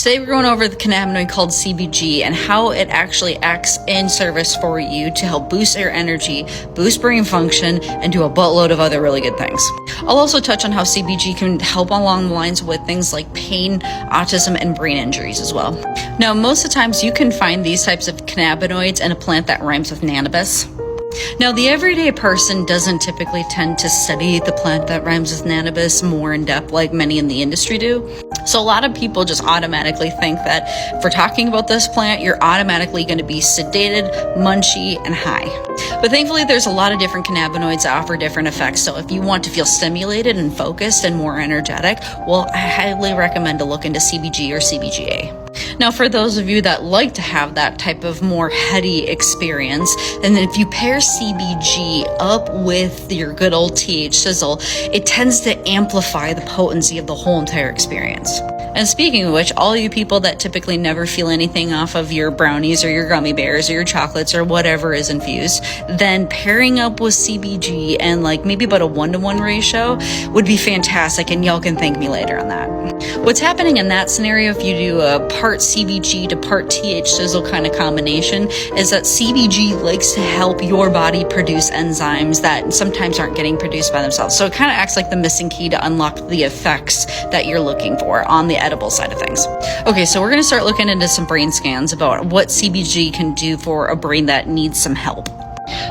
Today we're going over the cannabinoid called CBG and how it actually acts in service for you to help boost your energy, boost brain function, and do a buttload of other really good things. I'll also touch on how CBG can help along the lines with things like pain, autism, and brain injuries as well. Now, most of the times you can find these types of cannabinoids in a plant that rhymes with cannabis. Now, the everyday person doesn't typically tend to study the plant that rhymes with cannabis more in depth like many in the industry do. So a lot of people just automatically think that if we're talking about this plant, you're automatically going to be sedated, munchy, and high. But thankfully, there's a lot of different cannabinoids that offer different effects. So if you want to feel stimulated and focused and more energetic, well, I highly recommend to look into CBG or CBGA. Now, for those of you that like to have that type of more heady experience, and then if you pair CBG up with your good old TH sizzle, it tends to amplify the potency of the whole entire experience. And speaking of which, all you people that typically never feel anything off of your brownies or your gummy bears or your chocolates or whatever is infused, then pairing up with CBG and like maybe about a 1-to-1 ratio would be fantastic, and y'all can thank me later on that. What's happening in that scenario, if you do a part CBG to part TH sizzle kind of combination, is that CBG likes to help your body produce enzymes that sometimes aren't getting produced by themselves. So it kind of acts like the missing key to unlock the effects that you're looking for on the edible side of things. Okay, so we're going to start looking into some brain scans about what CBG can do for a brain that needs some help.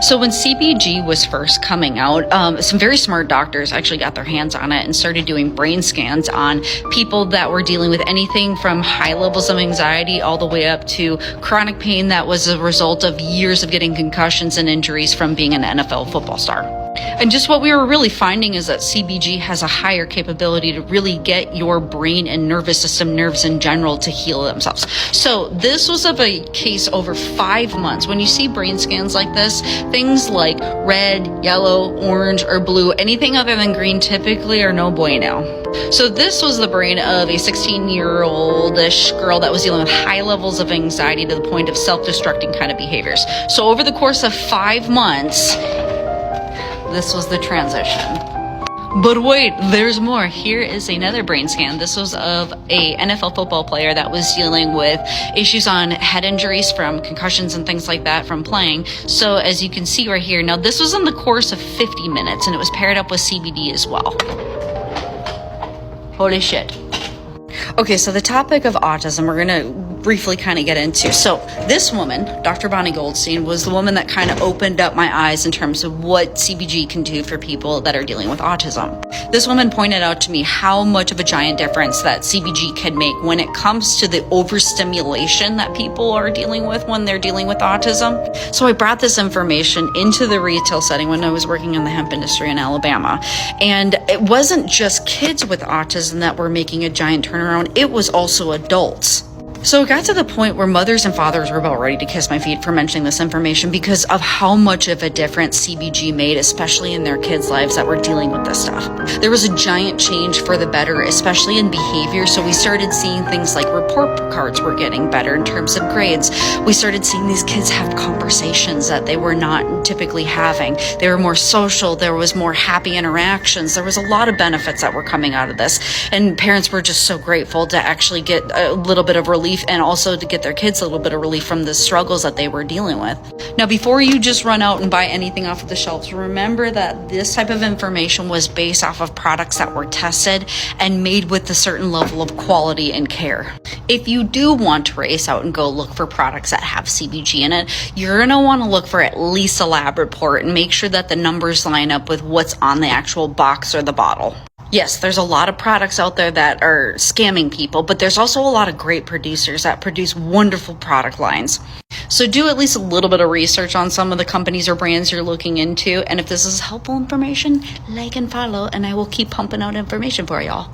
So when CBG was first coming out, some very smart doctors actually got their hands on it and started doing brain scans on people that were dealing with anything from high levels of anxiety all the way up to chronic pain that was a result of years of getting concussions and injuries from being an NFL football star. And just what we were really finding is that CBG has a higher capability to really get your brain and nervous system, nerves in general, to heal themselves. So this was of a case over 5 months. When you see brain scans like this, things like red, yellow, orange, or blue, anything other than green typically are no bueno. So this was the brain of a 16-year-old-ish girl that was dealing with high levels of anxiety to the point of self-destructing kind of behaviors. So over the course of 5 months, this was the transition. But wait, there's more. Here is another brain scan. This was of a NFL football player that was dealing with issues on head injuries from concussions and things like that from playing. So as you can see right here, now this was in the course of 50 minutes and it was paired up with CBD as well. Holy shit. Okay, so the topic of autism, we're going to briefly kind of get into. So this woman, Dr. Bonnie Goldstein, was the woman that kind of opened up my eyes in terms of what CBG can do for people that are dealing with autism. This woman pointed out to me how much of a giant difference that CBG can make when it comes to the overstimulation that people are dealing with when they're dealing with autism. So I brought this information into the retail setting when I was working in the hemp industry in Alabama. And it wasn't just kids with autism that were making a giant turnaround, it was also adults. So it got to the point where mothers and fathers were about ready to kiss my feet for mentioning this information because of how much of a difference CBG made, especially in their kids' lives that were dealing with this stuff. There was a giant change for the better, especially in behavior. So we started seeing things like report cards were getting better in terms of grades. We started seeing these kids have conversations that they were not typically having. They were more social. There was more happy interactions. There was a lot of benefits that were coming out of this. And parents were just so grateful to actually get a little bit of relief and also to get their kids a little bit of relief from the struggles that they were dealing with. Now, before you just run out and buy anything off of the shelves, remember that this type of information was based off of products that were tested and made with a certain level of quality and care. If you do want to race out and go look for products that have CBG in it, you're going to want to look for at least a lab report and make sure that the numbers line up with what's on the actual box or the bottle. Yes, there's a lot of products out there that are scamming people, but there's also a lot of great producers that produce wonderful product lines. So do at least a little bit of research on some of the companies or brands you're looking into. And if this is helpful information, like and follow, and I will keep pumping out information for y'all.